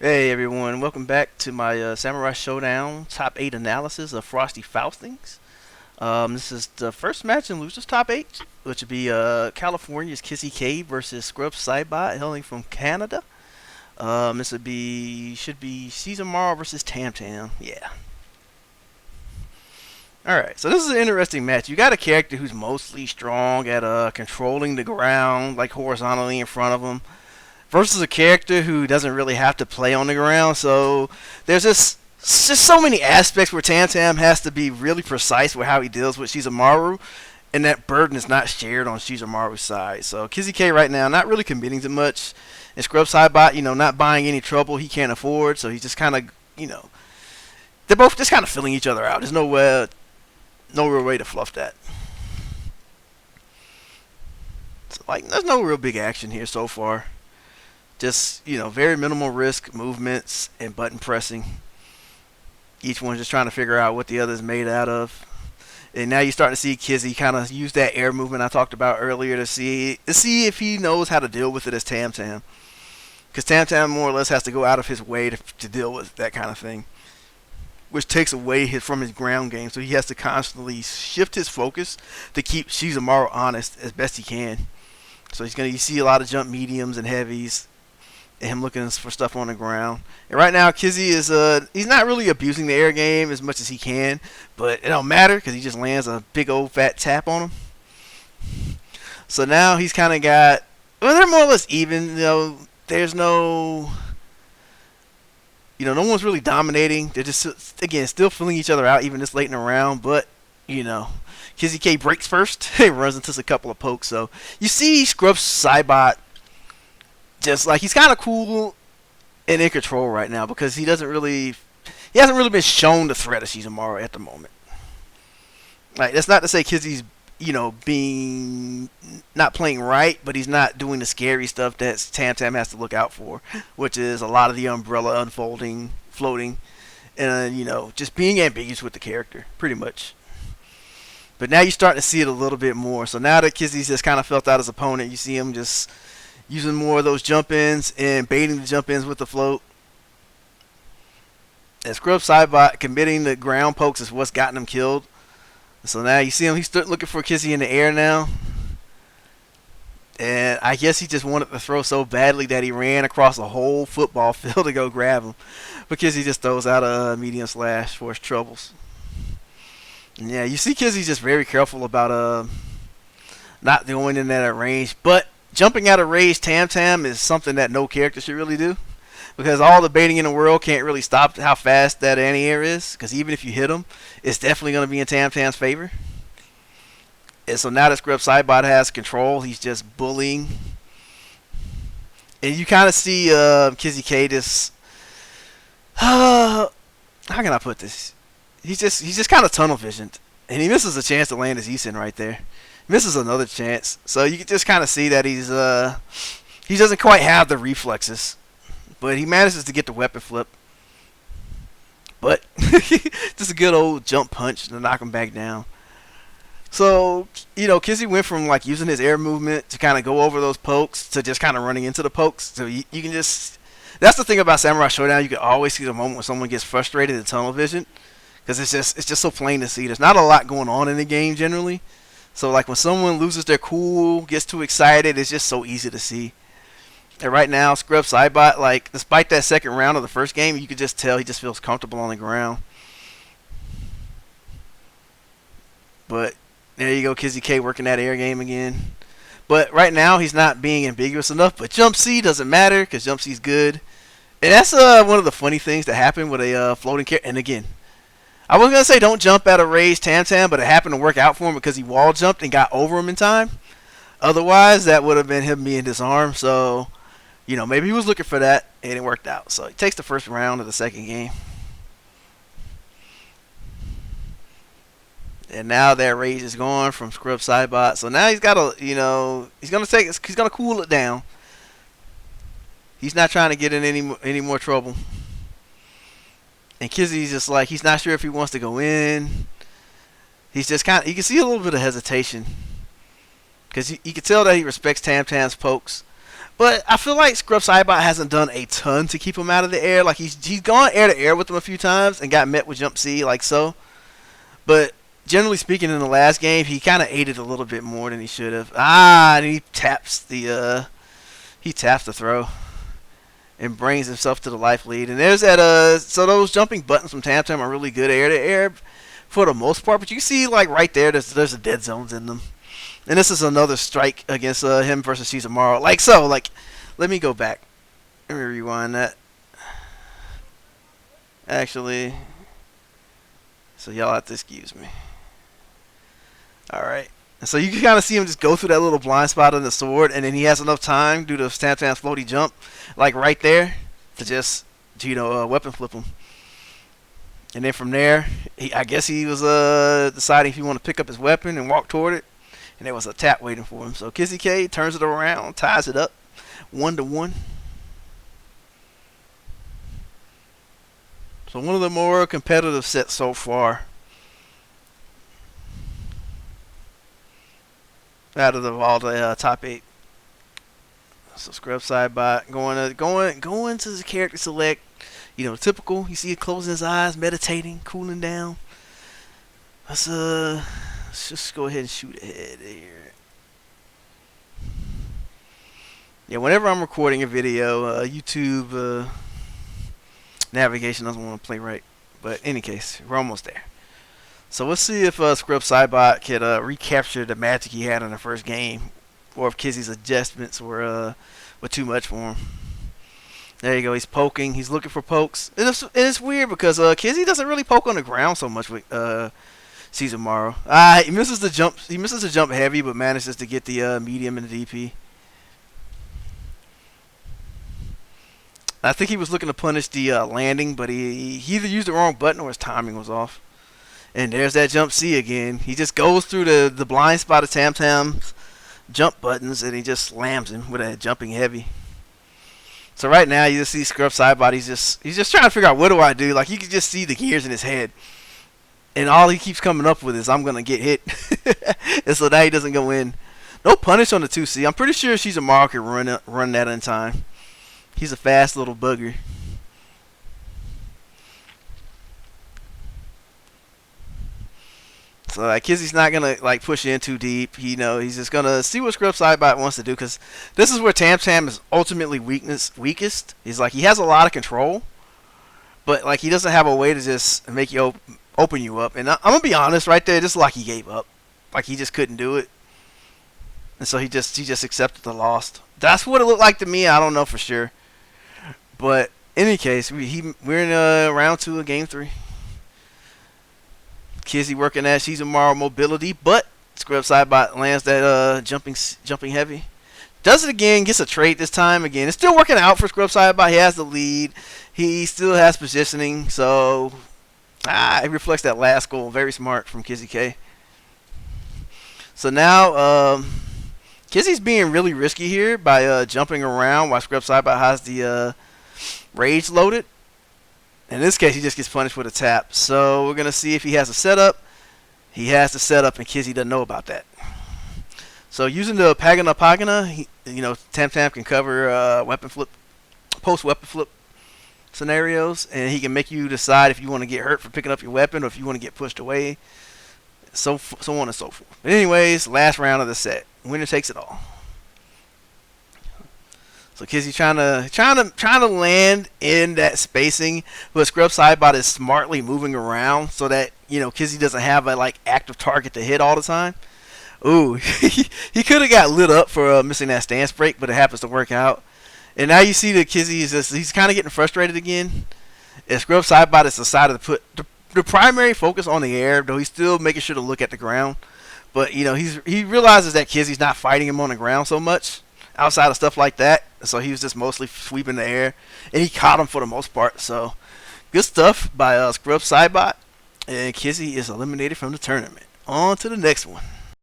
Hey everyone, welcome back to my Samurai Showdown top 8 analysis of Frosty Faustings. This is the first match in Losers Top 8, which would be California's Kizzie versus ScrubSaibot, hailing from Canada. This should be Caesar Morrow versus Tam Tam. Yeah. Alright, so this is an interesting match. You got a character who's mostly strong at controlling the ground, like horizontally in front of him, versus a character who doesn't really have to play on the ground. So there's just so many aspects where Tam Tam has to be really precise with how he deals with Shizumaru, and that burden is not shared on Shizumaru's side. So Kizzie right now not really committing to much, and ScrubSaibot, not buying any trouble he can't afford. So he's just kind of, they're both just kind of filling each other out. There's no real way to fluff that. So, there's no real big action here so far. Just, very minimal risk movements and button pressing. Each one's just trying to figure out what the other's made out of. And now you're starting to see Kizzie kind of use that air movement I talked about earlier to see if he knows how to deal with it as Tam Tam. Because Tam Tam more or less has to go out of his way to deal with that kind of thing, which takes away from his ground game. So he has to constantly shift his focus to keep Shizumaru honest as best he can. So you see a lot of jump mediums and heavies, and him looking for stuff on the ground. And right now, Kizzie is he's not really abusing the air game as much as he can, but it don't matter because he just lands a big old fat tap on him. So now he's kind of got, well, they're more or less even. There's no, no one's really dominating. They're just, again, still filling each other out even this late in the round. But Kizzie breaks first. He runs into a couple of pokes. So you see ScrubSaibot just he's kind of cool and in control right now because he hasn't really been shown the threat of Shizumaru at the moment. That's not to say Kizzie's being not playing right, but he's not doing the scary stuff that Tam Tam has to look out for, which is a lot of the umbrella unfolding, floating, and just being ambiguous with the character, pretty much. But now you're starting to see it a little bit more. So now that Kizzie's just kind of felt out his opponent, you see him just using more of those jump-ins and baiting the jump-ins with the float. And ScrubSaibot committing the ground pokes is what's gotten him killed. So now you see him, he's looking for Kizzie in the air now. And I guess he just wanted to throw so badly that he ran across a whole football field to go grab him. But Kizzie just throws out a medium slash for his troubles. And yeah, you see Kizzie just very careful about not going in that range. But jumping out of range Tam Tam is something that no character should really do, because all the baiting in the world can't really stop how fast that anti-air is, because even if you hit him, it's definitely going to be in Tam Tam's favor. And so now that ScrubSaibot has control, he's just bullying. And you kind of see Kizzie just, how can I put this? He's just kind of tunnel visioned, and he misses a chance to land his Eason right there. Misses another chance. So you can just kind of see that he doesn't quite have the reflexes, but he manages to get the weapon flip. But just a good old jump punch to knock him back down. So, Kizzie went from using his air movement to kind of go over those pokes to just kind of running into the pokes. So you can just, that's the thing about Samurai Showdown. You can always see the moment when someone gets frustrated in tunnel vision, because it's just so plain to see. There's not a lot going on in the game generally. So when someone loses their cool, gets too excited, it's just so easy to see. And right now, ScrubSaibot, despite that second round of the first game, you could just tell he just feels comfortable on the ground. But there you go, Kizzie working that air game again. But right now, he's not being ambiguous enough. But Jump C doesn't matter, because Jump C's good. And that's one of the funny things that happen with a floating character. And again, I was going to say don't jump at a raised Tam Tam, but it happened to work out for him because he wall jumped and got over him in time. Otherwise, that would have been him being disarmed. So, maybe he was looking for that, and it worked out. So he takes the first round of the second game. And now that rage is gone from ScrubSaibot. So now he's got to, he's going to cool it down. He's not trying to get in any more trouble. And Kizzie's just he's not sure if he wants to go in. He's just you can see a little bit of hesitation, because you can tell that he respects Tam Tam's pokes. But I feel like ScrubSaibot hasn't done a ton to keep him out of the air. Like he's gone air to air with him a few times and got met with jump C like so. But generally speaking, in the last game, he kind of ate it a little bit more than he should have. And he taps the throw and brings himself to the life lead. And there's that. So those jumping buttons from Tam Tam are really good air to air for the most part. But you see, like right there, there's a dead zones in them. And this is another strike against him versus Shizamaru. Like so, like, let me go back. Let me rewind that. Actually, so y'all have to excuse me. Alright. And so you can kind of see him just go through that little blind spot on the sword, and then he has enough time due to Tam Tam's floaty jump, like right there, to just, weapon flip him. And then from there, I guess he was deciding if he want to pick up his weapon and walk toward it. And there was a tap waiting for him. So Kizzie K turns it around, ties it up, 1-1. So one of the more competitive sets so far. Out of all the top 8. So ScrubSaibot going to the character select. Typical. You see it closing his eyes, meditating, cooling down. Let's just go ahead and shoot ahead here. Yeah, whenever I'm recording a video, YouTube navigation doesn't want to play right. But in any case, we're almost there. So let's see if ScrubSaibot can recapture the magic he had in the first game, or if Kizzie's adjustments were too much for him. There you go. He's poking. He's looking for pokes. And it's weird because Kizzie doesn't really poke on the ground so much with Shizamaru. He misses the jump. He misses the jump heavy, but manages to get the medium and the DP. I think he was looking to punish the landing, but he either used the wrong button or his timing was off. And there's that jump C again. He just goes through the blind spot of Tam Tam's jump buttons, and he just slams him with that jumping heavy. So right now you just see ScrubSaibot. He's just trying to figure out, what do I do? Like, you can just see the gears in his head. And all he keeps coming up with is, I'm going to get hit. And so now he doesn't go in. No punish on the 2C. I'm pretty sure Shizamaru can run that in time. He's a fast little bugger. So like, Kizzie's not going to push in too deep. He's just going to see what ScrubSaibot wants to do, because this is where Tam Tam is ultimately weakest. He's like, he has a lot of control, but like, he doesn't have a way to just make you open you up. And I'm going to be honest, right there, this is like he gave up. Like, he just couldn't do it. And so he just accepted the loss. That's what it looked like to me. I don't know for sure. But in any case, we're in round 2 of game 3. Kizzie working at Shizamaru mobility, but ScrubSaibot lands that jumping heavy. Does it again, gets a trade this time again. It's still working out for ScrubSaibot. He has the lead. He still has positioning, so it reflects that last goal. Very smart from Kizzie K. So now Kizzie's being really risky here by jumping around while ScrubSaibot has the rage loaded. In this case, he just gets punished with a tap. So we're going to see if he has a setup. He has the setup, and Kizzie doesn't know about that. So using the Pagana, Tam Tam can cover weapon flip, post-weapon flip scenarios, and he can make you decide if you want to get hurt for picking up your weapon or if you want to get pushed away, so on and so forth. But anyways, last round of the set. Winner takes it all. So Kizzie trying to land in that spacing, but ScrubSaibot is smartly moving around so that Kizzie doesn't have a active target to hit all the time. Ooh, he could have got lit up for missing that stance break, but it happens to work out. And now you see that Kizzie he's kind of getting frustrated again. And ScrubSaibot has decided to put the primary focus on the air, though he's still making sure to look at the ground. But he realizes that Kizzie's not fighting him on the ground so much outside of stuff like that. So he was just mostly sweeping the air, and he caught him for the most part. So good stuff by ScrubSaibot, and Kizzie is eliminated from the tournament. On to the next one.